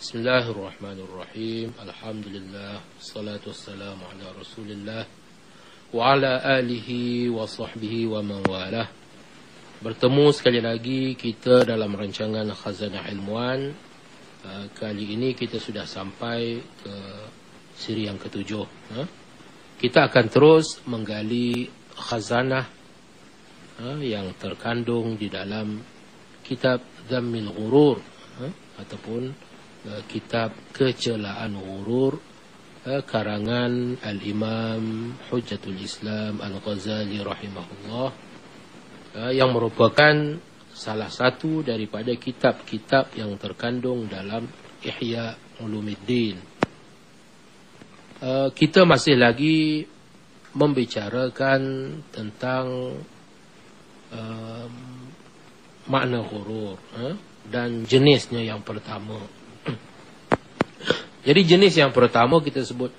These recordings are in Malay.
Bismillahirrahmanirrahim. Alhamdulillah. Salatu wassalamu ala Rasulillah wa ala alihi wa sahbihi wa man walah. Bertemu sekali lagi kita dalam rancangan Khazanah Ilmuwan. Kali ini kita sudah sampai ke siri yang ketujuh. Kita akan terus menggali khazanah yang terkandung di dalam kitab Dhammil Ghurur ataupun kitab Kecelaan Ghurur karangan Al-Imam Hujjatul Islam Al-Ghazali rahimahullah, yang merupakan salah satu daripada kitab-kitab yang terkandung dalam Ihya Ulumuddin. Kita masih lagi membicarakan tentang makna ghurur dan jenisnya yang pertama. Jadi jenis yang pertama kita sebut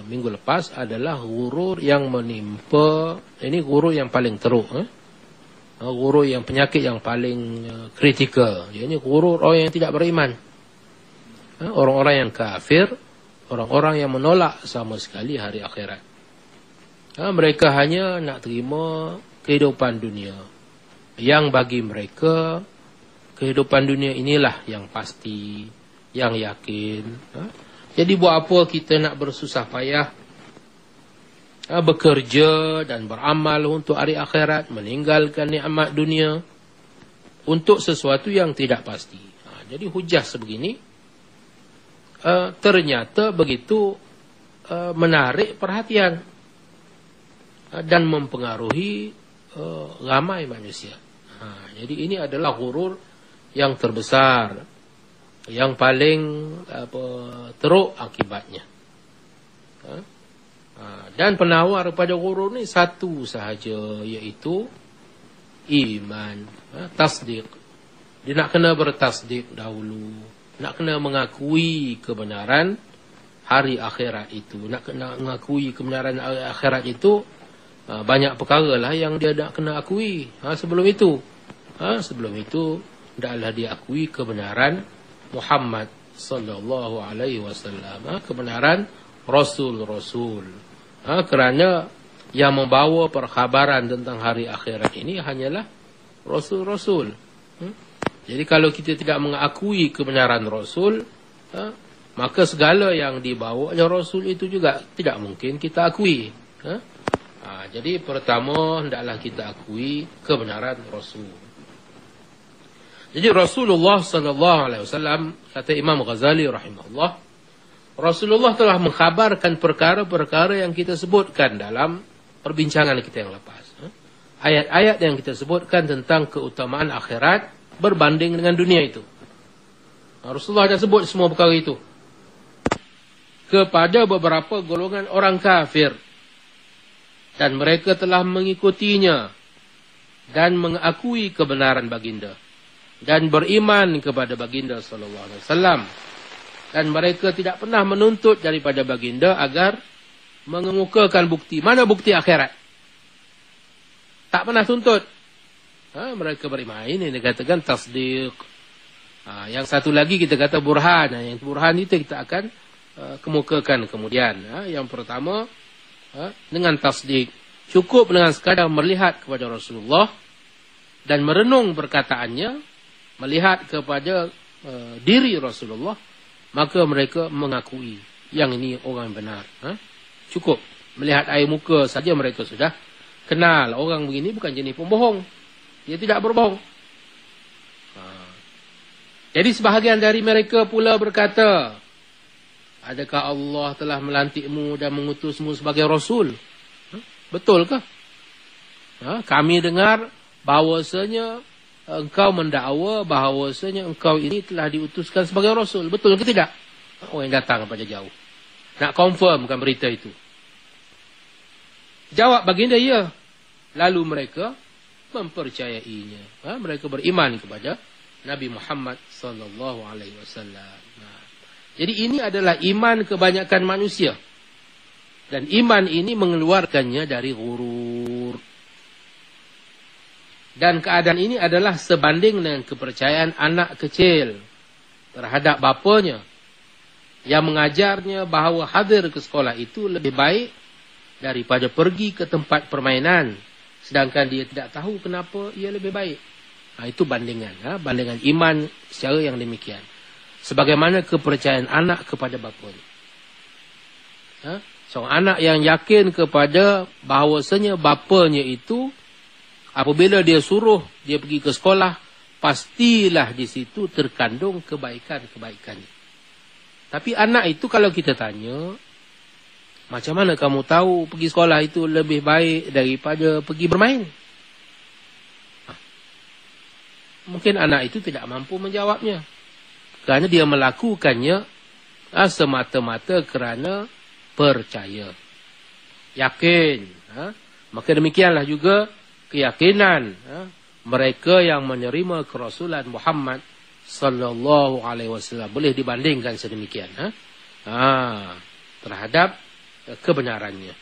minggu lepas adalah ghurur yang menimpa. Ini ghurur yang paling teruk, ghurur yang penyakit yang paling kritikal. Ini ghurur orang yang tidak beriman, orang-orang yang kafir, orang-orang yang menolak sama sekali hari akhirat. Mereka hanya nak terima kehidupan dunia, yang bagi mereka kehidupan dunia inilah yang pasti, yang yakin. Jadi buat apa kita nak bersusah payah bekerja dan beramal untuk hari akhirat, meninggalkan nikmat dunia untuk sesuatu yang tidak pasti. Jadi hujah sebegini ternyata begitu menarik perhatian dan mempengaruhi ramai manusia. Jadi ini adalah ghurur yang terbesar, yang paling teruk akibatnya. Dan penawar pada ghurur ni satu sahaja, iaitu iman, tasdik. Dia nak kena bertasdik dahulu, nak kena mengakui kebenaran hari akhirat itu. Nak kena mengakui kebenaran hari akhirat itu, banyak perkara lah yang dia nak kena akui. Sebelum itu hendaklah dia akui kebenaran Muhammad sallallahu alaihi wasallam, kebenaran rasul-rasul. Kerana yang membawa perkhabaran tentang hari akhirat ini hanyalah rasul-rasul. Jadi kalau kita tidak mengakui kebenaran rasul, maka segala yang dibawa oleh rasul itu juga tidak mungkin kita akui. Jadi pertama hendaklah kita akui kebenaran rasul. Jadi Rasulullah sallallahu alaihi wasallam, kata Imam Ghazali rahimahullah, Rasulullah telah mengkhabarkan perkara-perkara yang kita sebutkan dalam perbincangan kita yang lepas. Ayat-ayat yang kita sebutkan tentang keutamaan akhirat berbanding dengan dunia itu. Rasulullah dah sebut semua perkara itu kepada beberapa golongan orang kafir, dan mereka telah mengikutinya dan mengakui kebenaran baginda dan beriman kepada baginda sallallahu alaihi wasallam, dan mereka tidak pernah menuntut daripada baginda agar mengemukakan bukti. Mana bukti akhirat? Tak pernah tuntut. Mereka beriman. Ini dikatakan tasdiq. Yang satu lagi kita kata burhan. Yang burhan itu kita akan kemukakan kemudian. Yang pertama dengan tasdiq. Cukup dengan sekadar melihat kepada Rasulullah dan merenung perkataannya, melihat kepada diri Rasulullah, maka mereka mengakui yang ini orang benar. Cukup melihat air muka saja mereka sudah kenal orang begini bukan jenis pembohong. Dia tidak berbohong. Jadi sebahagian dari mereka pula berkata, adakah Allah telah melantikmu dan mengutusmu sebagai Rasul? Betulkah? Kami dengar bahawasanya engkau mendakwa bahawasanya engkau ini telah diutuskan sebagai Rasul. Betul ke tidak? Orang yang datang pada jauh nak confirmkan berita itu. Jawab baginda, ya. Lalu mereka mempercayainya. Mereka beriman kepada Nabi Muhammad sallallahu alaihi wasallam. Jadi ini adalah iman kebanyakan manusia. Dan iman ini mengeluarkannya dari ghurur. Dan keadaan ini adalah sebanding dengan kepercayaan anak kecil terhadap bapanya yang mengajarnya bahawa hadir ke sekolah itu lebih baik daripada pergi ke tempat permainan, sedangkan dia tidak tahu kenapa ia lebih baik. Itu bandingan, bandingan iman secara yang demikian. Sebagaimana kepercayaan anak kepada bapanya. Seorang anak yang yakin kepada bahawasanya bapanya itu apabila dia suruh dia pergi ke sekolah, pastilah di situ terkandung kebaikan-kebaikannya. Tapi anak itu kalau kita tanya, macam mana kamu tahu pergi sekolah itu lebih baik daripada pergi bermain? Mungkin anak itu tidak mampu menjawabnya. Kerana dia melakukannya semata-mata kerana percaya. Yakin. Maka demikianlah juga keyakinan mereka yang menerima kerasulan Muhammad sallallahu alaihi wasallam boleh dibandingkan sedemikian terhadap kebenarannya.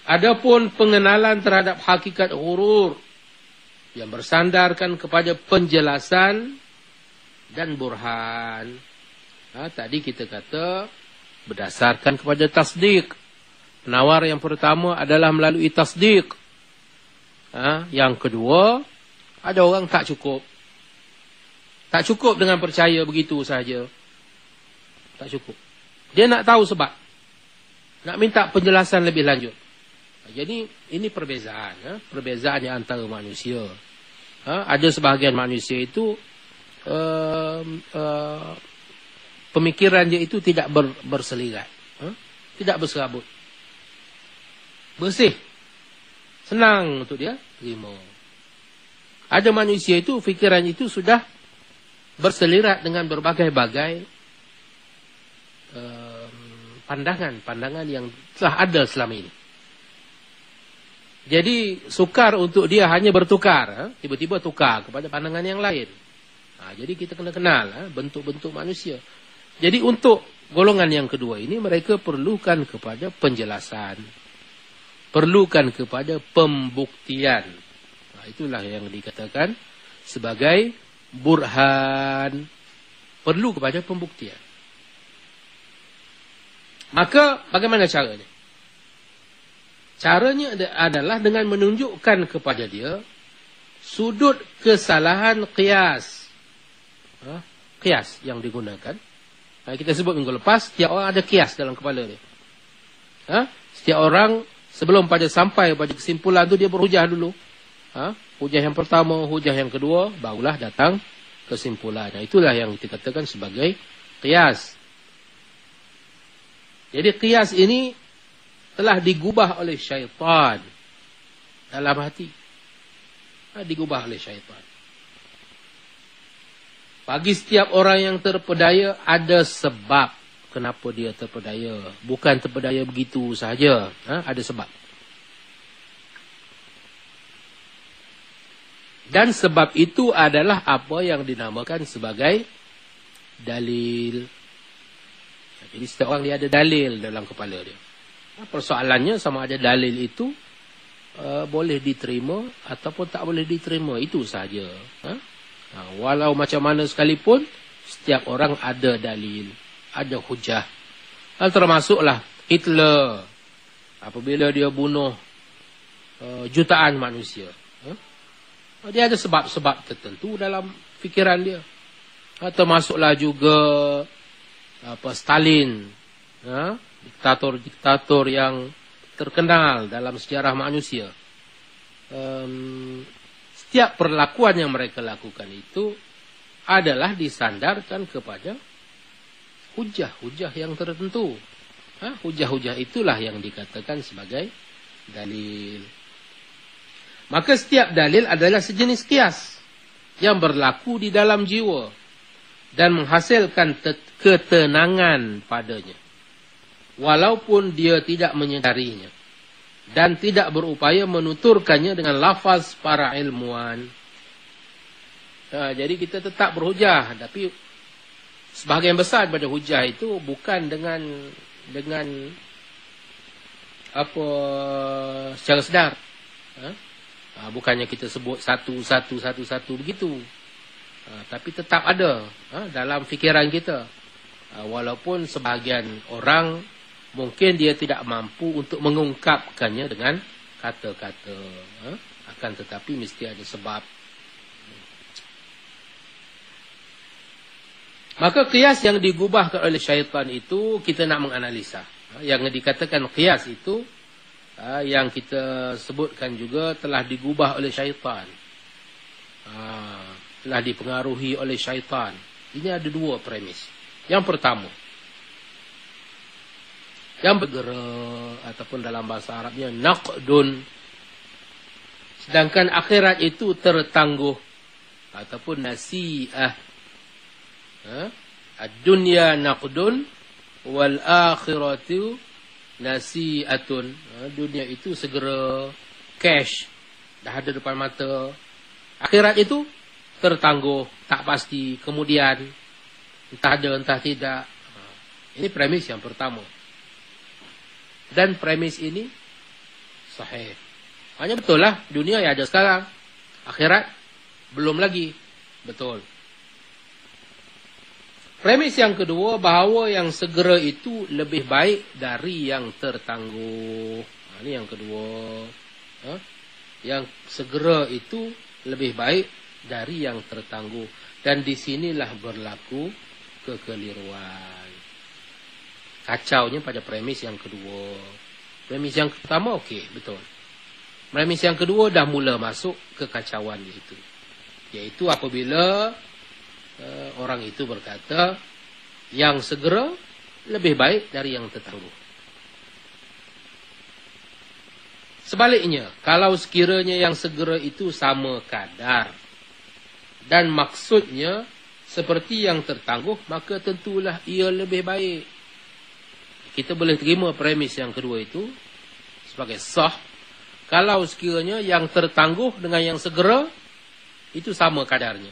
Adapun pengenalan terhadap hakikat ghurur yang bersandarkan kepada penjelasan dan burhan. Tadi kita kata berdasarkan kepada tasdik. Penawar yang pertama adalah melalui tasdik. Yang kedua, ada orang tak cukup. Tak cukup dengan percaya begitu saja. Tak cukup. Dia nak tahu sebab. Nak minta penjelasan lebih lanjut. Jadi ini perbezaan. Perbezaan antara manusia. Ada sebahagian manusia itu pemikiran dia itu tidak berselirat. Tidak berserabut. Bersih. Senang untuk dia terima. Ada manusia itu fikiran itu sudah berselirat dengan berbagai-bagai pandangan yang telah ada selama ini. Jadi sukar untuk dia hanya bertukar, tiba-tiba tukar kepada pandangan yang lain. Jadi kita kena kenal bentuk-bentuk manusia. Jadi untuk golongan yang kedua ini mereka perlukan kepada penjelasan, perlukan kepada pembuktian. Itulah yang dikatakan sebagai burhan, perlu kepada pembuktian. Maka bagaimana caranya? Caranya adalah dengan menunjukkan kepada dia sudut kesalahan qiyas. Qiyas yang digunakan. Kita sebut minggu lepas, setiap orang ada qiyas dalam kepala dia. Setiap orang sebelum pada sampai pada kesimpulan tu dia berhujah dulu. Hujah yang pertama, hujah yang kedua, barulah datang kesimpulan. Itulah yang kita katakan sebagai qiyas. Jadi qiyas ini telah digubah oleh syaitan dalam hati. Digubah oleh syaitan. Bagi setiap orang yang terpedaya ada sebab kenapa dia terpedaya. Bukan terpedaya begitu sahaja. Ada sebab. Dan sebab itu adalah apa yang dinamakan sebagai dalil. Jadi setiap orang dia ada dalil dalam kepala dia. Persoalannya sama ada dalil itu boleh diterima ataupun tak boleh diterima. Itu sahaja. Walau macam mana sekalipun, setiap orang ada dalil, ada hujah. Termasuklah Hitler. Apabila dia bunuh jutaan manusia. Dia ada sebab-sebab tertentu dalam fikiran dia. Termasuklah juga Stalin. Diktator-diktator yang terkenal dalam sejarah manusia. Setiap perlakuan yang mereka lakukan itu adalah disandarkan kepada hujah-hujah yang tertentu. Hujah-hujah itulah yang dikatakan sebagai dalil. Maka setiap dalil adalah sejenis qiyas yang berlaku di dalam jiwa dan menghasilkan ketenangan padanya. Walaupun dia tidak menyedarinya dan tidak berupaya menuturkannya dengan lafaz para ilmuwan. Jadi kita tetap berhujah, tapi sebahagian besar pada hujah itu bukan dengan apa secara sedar. Bukannya kita sebut satu begitu. Tapi tetap ada dalam fikiran kita. Walaupun sebahagian orang mungkin dia tidak mampu untuk mengungkapkannya dengan kata-kata. Akan tetapi mesti ada sebab. Maka qiyas yang digubahkan oleh syaitan itu kita nak menganalisa. Yang dikatakan qiyas itu yang kita sebutkan juga telah digubah oleh syaitan. Telah dipengaruhi oleh syaitan. Ini ada dua premis. Yang pertama, yang bergerak ataupun dalam bahasa Arabnya naqdun. Sedangkan akhirat itu tertangguh ataupun nasi'ah. Ad-dunya naqdun wal akhiratu nasi'atun. Dunia itu segera cash, dah ada depan mata. Akhirat itu tertangguh, tak pasti, kemudian entah ada entah tidak. Ini premis yang pertama. Dan premis ini sahih. Hanya betul lah, dunia yang ada sekarang, akhirat belum lagi. Betul. Premis yang kedua, bahawa yang segera itu lebih baik dari yang tertangguh. Ini yang kedua. Yang segera itu lebih baik dari yang tertangguh. Dan di sinilah berlaku kekeliruan. Kacaunya pada premis yang kedua. Premis yang pertama okey, betul. Premis yang kedua dah mula masuk kekacauan itu. Iaitu apabila orang itu berkata yang segera lebih baik dari yang tertangguh. Sebaliknya, kalau sekiranya yang segera itu sama kadar dan maksudnya seperti yang tertangguh, maka tentulah ia lebih baik. Kita boleh terima premis yang kedua itu sebagai sah kalau sekiranya yang tertangguh dengan yang segera itu sama kadarnya.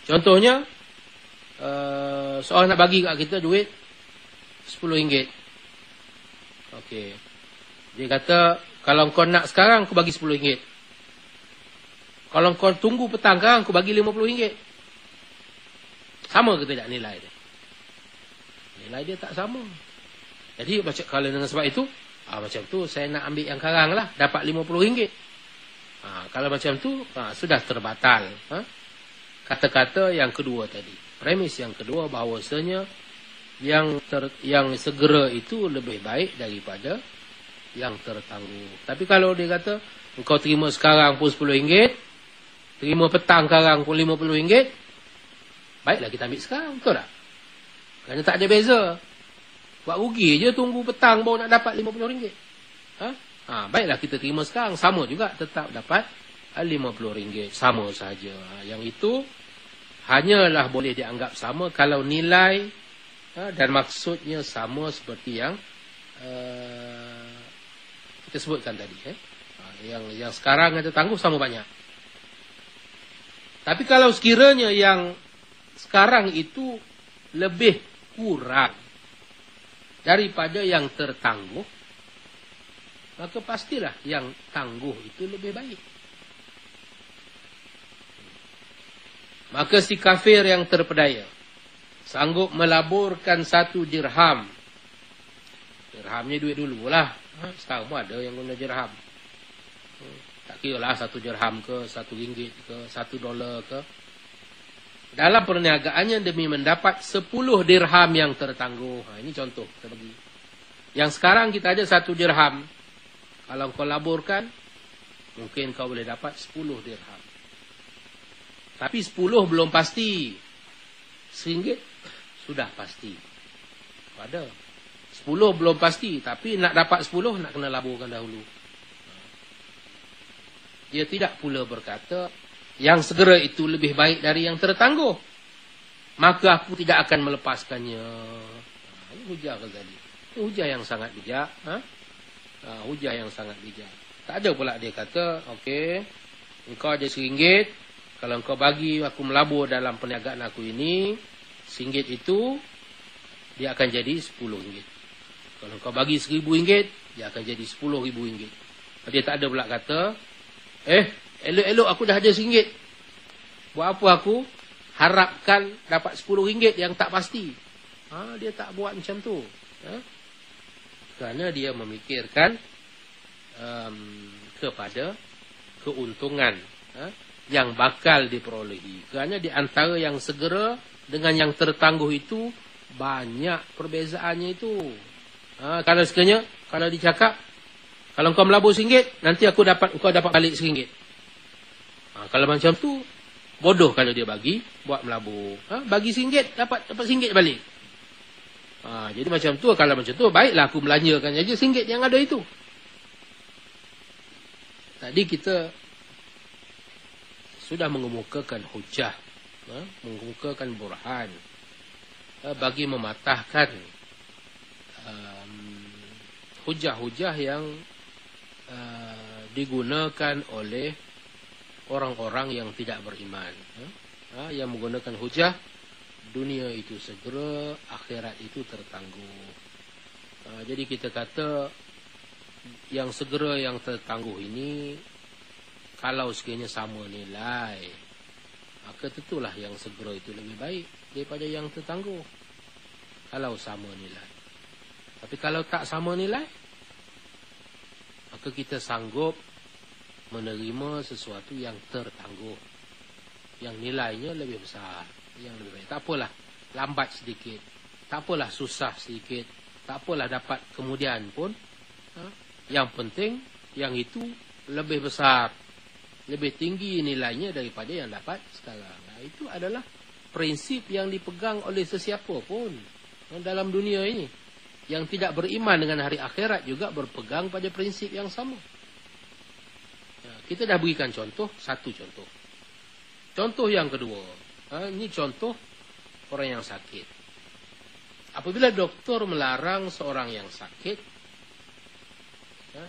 Contohnya, seorang nak bagi kat kita duit RM10. Okey. Dia kata, kalau kau nak sekarang, aku bagi RM10. Kalau kau tunggu petang sekarang, aku bagi RM50. Sama ke tidak nilai dia? Nilai dia tak sama. Jadi, kalau dengan sebab itu, macam tu saya nak ambil yang sekarang lah, dapat RM50. Kalau macam tu, sudah terbatal. Kata-kata yang kedua tadi. Premis yang kedua bahawasanya yang segera itu lebih baik daripada yang tertangguh. Tapi kalau dia kata, engkau terima sekarang pun RM10, terima petang sekarang pun RM50, baiklah kita ambil sekarang, betul tak? Kerana tak ada beza. Buat rugi je tunggu petang baru nak dapat RM50. Baiklah kita terima sekarang, sama juga tetap dapat RM50. Sama saja. Yang itu hanyalah boleh dianggap sama kalau nilai dan maksudnya sama seperti yang kita sebutkan tadi. Yang sekarang yang tertangguh sama banyak. Tapi kalau sekiranya yang sekarang itu lebih kurang daripada yang tertangguh, maka pastilah yang tangguh itu lebih baik. Maka si kafir yang terpedaya sanggup melaburkan 1 dirham. Dirhamnya duit dulu lah. Sekarang pun ada yang guna dirham. Tak kira lah 1 dirham ke, RM1 ke, $1 ke. Dalam perniagaannya demi mendapat 10 dirham yang tertangguh. Ini contoh kita bagi. Yang sekarang kita ada 1 dirham. Kalau kau laburkan, mungkin kau boleh dapat 10 dirham. Tapi 10 belum pasti. RM1 sudah pasti. Ada. 10 belum pasti. Tapi nak dapat 10, nak kena laburkan dahulu. Dia tidak pula berkata, yang segera itu lebih baik dari yang tertangguh, maka aku tidak akan melepaskannya. Ini hujah ke tadi. Ini hujah yang sangat bijak. Hujah yang sangat bijak. Tak ada pula dia kata, okey, engkau ada RM1, kalau engkau bagi aku melabur dalam perniagaan aku ini, RM1 itu, dia akan jadi RM10. Kalau engkau bagi RM1,000, dia akan jadi RM10,000. Dia tak ada pula kata, elok-elok aku dah ada RM1. Buat apa aku harapkan dapat RM10 yang tak pasti? Dia tak buat macam tu. Kerana dia memikirkan kepada keuntungan yang bakal diperolehi. Kerana di antara yang segera dengan yang tertangguh itu banyak perbezaannya itu. Kalau sekiranya, kalau dicakap, kalau kau melabur RM1, nanti kau dapat balik RM1. Kalau macam tu, bodoh kalau dia bagi buat melabur. Bagi RM1, dapat RM1 balik. Jadi macam tu, kalau macam tu, baiklah aku belanjakan saja RM1 yang ada itu. Tadi kita sudah mengemukakan hujah, mengemukakan burhan, bagi mematahkan hujah-hujah yang digunakan oleh orang-orang yang tidak beriman, yang menggunakan hujah dunia itu segera, akhirat itu tertangguh. Jadi kita kata yang segera, yang tertangguh ini, kalau sekiranya sama nilai, maka tentulah yang segera itu lebih baik daripada yang tertangguh. Kalau sama nilai. Tapi kalau tak sama nilai, maka kita sanggup menerima sesuatu yang tertangguh, yang nilainya lebih besar, yang lebih baik. Tak apalah lambat sedikit, tak apalah susah sedikit, tak apalah dapat kemudian pun. Yang penting yang itu lebih besar, lebih tinggi nilainya daripada yang dapat sekarang. Itu adalah prinsip yang dipegang oleh sesiapa pun dalam dunia ini. Yang tidak beriman dengan hari akhirat juga berpegang pada prinsip yang sama. Kita dah berikan contoh, satu contoh. Contoh yang kedua, ini contoh orang yang sakit. Apabila doktor melarang seorang yang sakit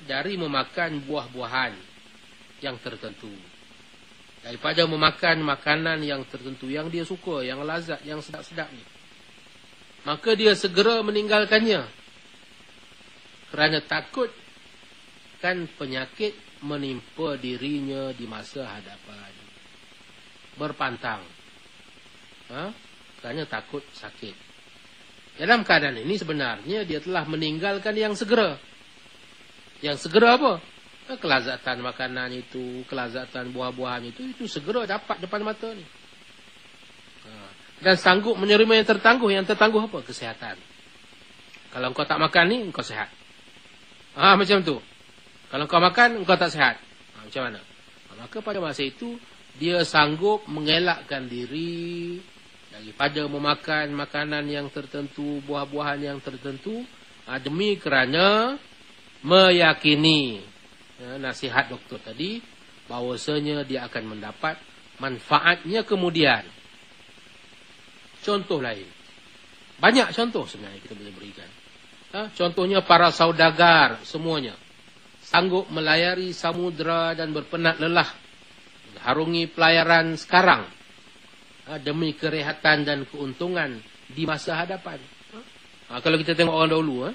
dari memakan buah-buahan yang tertentu, daripada memakan makanan yang tertentu yang dia suka, yang lazat, yang sedap-sedap ni, maka dia segera meninggalkannya kerana takut kan penyakit menimpa dirinya di masa hadapan. Berpantang, kerana takut sakit. Dalam keadaan ini sebenarnya dia telah meninggalkan yang segera. Yang segera apa? Kelazatan makanan itu, kelazatan buah-buahan itu segera dapat depan mata ni. Dan sanggup menerima yang tertangguh. Yang tertangguh apa? Kesihatan. Kalau engkau tak makan ni, engkau sihat. Macam tu. Kalau engkau makan, engkau tak sihat. Macam mana? Maka pada masa itu, dia sanggup mengelakkan diri daripada memakan makanan yang tertentu, buah-buahan yang tertentu, demi kerana meyakini nasihat doktor tadi, bahawasanya dia akan mendapat manfaatnya kemudian. Contoh lain, banyak contoh sebenarnya kita boleh berikan. Contohnya para saudagar semuanya sanggup melayari samudera dan berpenat lelah harungi pelayaran sekarang demi kerehatan dan keuntungan di masa hadapan. Kalau kita tengok orang dahulu,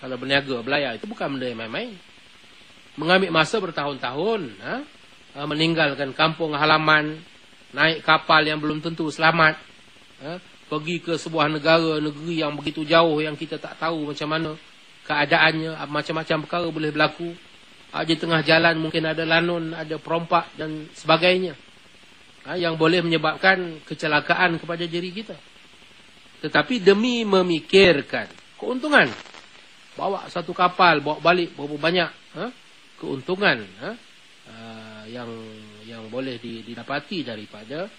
kalau berniaga, belayar, itu bukan benda yang main-main. Mengambil masa bertahun-tahun, meninggalkan kampung halaman, naik kapal yang belum tentu selamat, pergi ke sebuah negeri yang begitu jauh yang kita tak tahu macam mana keadaannya, macam-macam perkara boleh berlaku. Di tengah jalan mungkin ada lanun, ada perompak dan sebagainya, yang boleh menyebabkan kecelakaan kepada diri kita. Tetapi demi memikirkan keuntungan, bawa satu kapal, bawa balik berapa banyak keuntungan yang boleh didapati daripada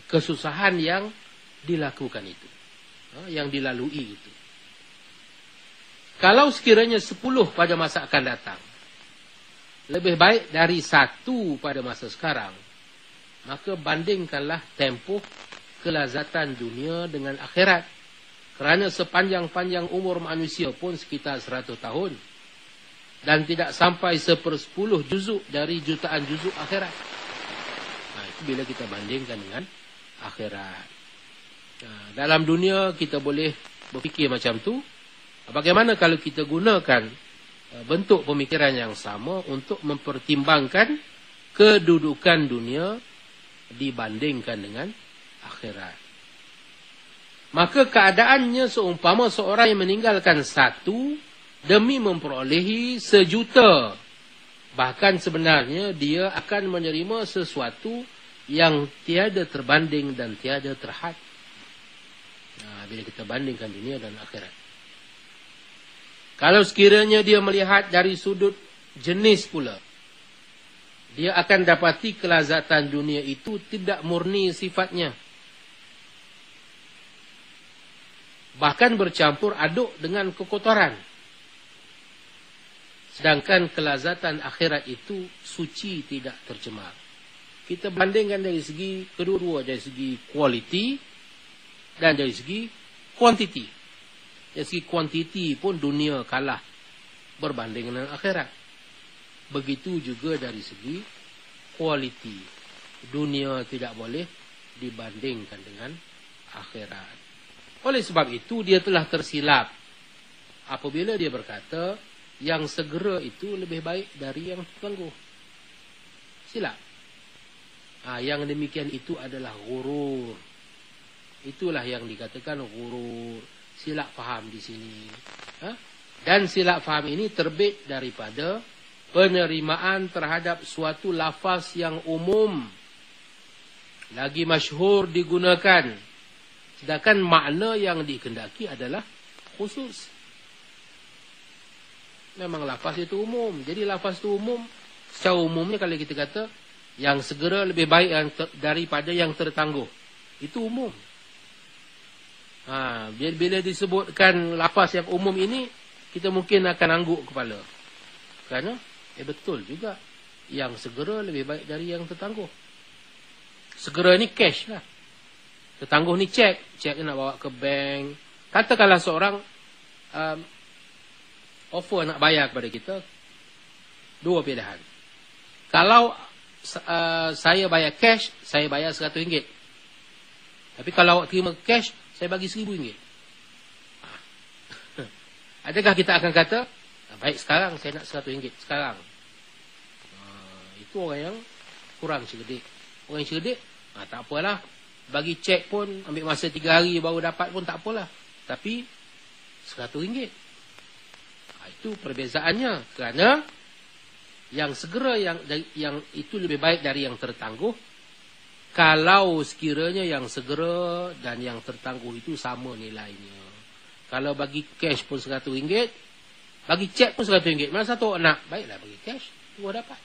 kesusahan yang dilakukan itu, yang dilalui itu. Kalau sekiranya 10 pada masa akan datang lebih baik dari 1 pada masa sekarang, maka bandingkanlah tempoh kelazatan dunia dengan akhirat. Kerana sepanjang-panjang umur manusia pun sekitar 100 tahun. Dan tidak sampai 1/10 juzuk dari jutaan juzuk akhirat. Itu bila kita bandingkan dengan akhirat. Dalam dunia kita boleh berfikir macam tu. Bagaimana kalau kita gunakan bentuk pemikiran yang sama untuk mempertimbangkan kedudukan dunia dibandingkan dengan akhirat. Maka keadaannya seumpama seorang yang meninggalkan satu demi memperolehi 1,000,000. Bahkan sebenarnya dia akan menerima sesuatu yang tiada terbanding dan tiada terhad. Bila kita bandingkan dunia dan akhirat. Kalau sekiranya dia melihat dari sudut jenis pula, dia akan dapati kelazatan dunia itu tidak murni sifatnya. Bahkan bercampur aduk dengan kekotoran. Sedangkan kelazatan akhirat itu suci, tidak tercemar. Kita bandingkan dari segi kedua-dua, dari segi kualiti dan dari segi kuantiti. Dari segi kuantiti pun dunia kalah berbanding dengan akhirat. Begitu juga dari segi kualiti. Dunia tidak boleh dibandingkan dengan akhirat. Oleh sebab itu dia telah tersilap apabila dia berkata yang segera itu lebih baik dari yang tertangguh. Silap. Yang demikian itu adalah ghurur. Itulah yang dikatakan ghurur. Silap faham di sini. Dan silap faham ini terbit daripada penerimaan terhadap suatu lafaz yang umum, lagi masyhur digunakan, sedangkan makna yang dikehendaki adalah khusus. Memang lafaz itu umum. Jadi lafaz itu umum. Secara umumnya kalau kita kata yang segera lebih baik daripada yang tertangguh, itu umum. Bila disebutkan lafaz yang umum ini, kita mungkin akan angguk kepala. Kerana betul juga, yang segera lebih baik dari yang tertangguh. Segera ni cash lah. Tertangguh ni cek. Cek nak bawa ke bank. Katakanlah seorang offer nak bayar kepada kita, dua pilihan. Kalau saya bayar cash, saya bayar RM100. Tapi kalau awak terima cash, saya bagi RM1,000. Adakah kita akan kata, baik sekarang saya nak RM100 sekarang? Itu orang yang kurang cerdik. Orang yang cerdik, tak apalah. Bagi cek pun, ambil masa 3 hari baru dapat pun tak apalah. Tapi RM100. Itu perbezaannya. Kerana yang segera yang itu lebih baik dari yang tertangguh. Kalau sekiranya yang segera dan yang tertangguh itu sama nilainya. Kalau bagi cash pun RM100, bagi cek pun RM100. Mana satu nak? Baiklah bagi cash, dua dapat.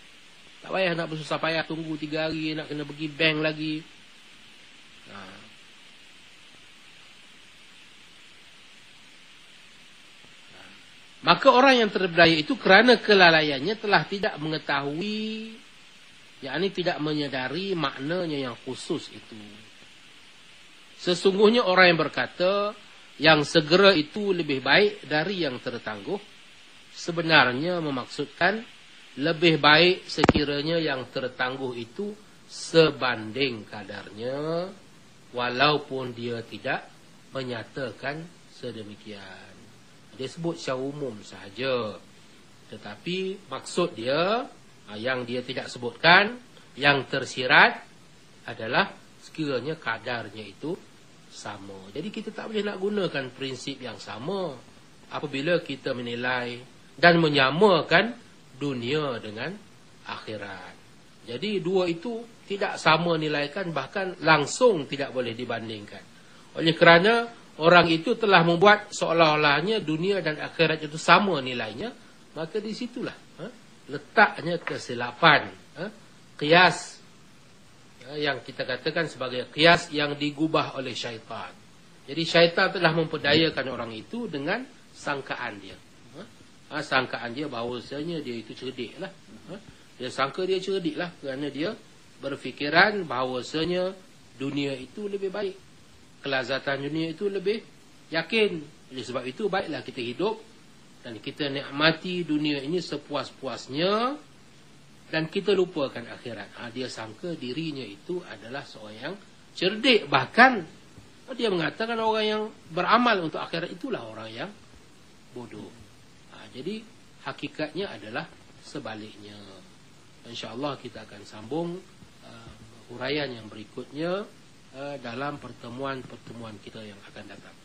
Tak payah nak bersusah payah tunggu 3 hari, nak kena pergi bank lagi. Maka orang yang terberdaya itu kerana kelalaiannya telah tidak mengetahui, yakni tidak menyadari maknanya yang khusus itu. Sesungguhnya orang yang berkata yang segera itu lebih baik dari yang tertangguh, sebenarnya memaksudkan lebih baik sekiranya yang tertangguh itu sebanding kadarnya, walaupun dia tidak menyatakan sedemikian. Dia sebut secara umum sahaja. Tetapi maksud dia, yang dia tidak sebutkan, yang tersirat adalah sekiranya kadarnya itu sama. Jadi kita tak boleh nak gunakan prinsip yang sama apabila kita menilai dan menyamakan dunia dengan akhirat. Jadi dua itu tidak sama nilaikan, bahkan langsung tidak boleh dibandingkan. Oleh kerana orang itu telah membuat seolah-olahnya dunia dan akhirat itu sama nilainya, maka di situlah letaknya kesilapan. Qiyas yang kita katakan sebagai qiyas yang digubah oleh syaitan. Jadi syaitan telah memperdayakan orang itu dengan sangkaan dia. Sangkaan dia bahawasanya dia itu cerdik lah. Dia sangka dia cerdik lah kerana dia berfikiran bahawasanya dunia itu lebih baik. Kelazatan dunia itu lebih yakin. Oleh sebab itu baiklah kita hidup dan kita nikmati dunia ini sepuas-puasnya dan kita lupakan akhirat. Dia sangka dirinya itu adalah seorang yang cerdik. Bahkan dia mengatakan orang yang beramal untuk akhirat itulah orang yang bodoh. Jadi hakikatnya adalah sebaliknya. InsyaAllah kita akan sambung huraian yang berikutnya dalam pertemuan-pertemuan kita yang akan datang.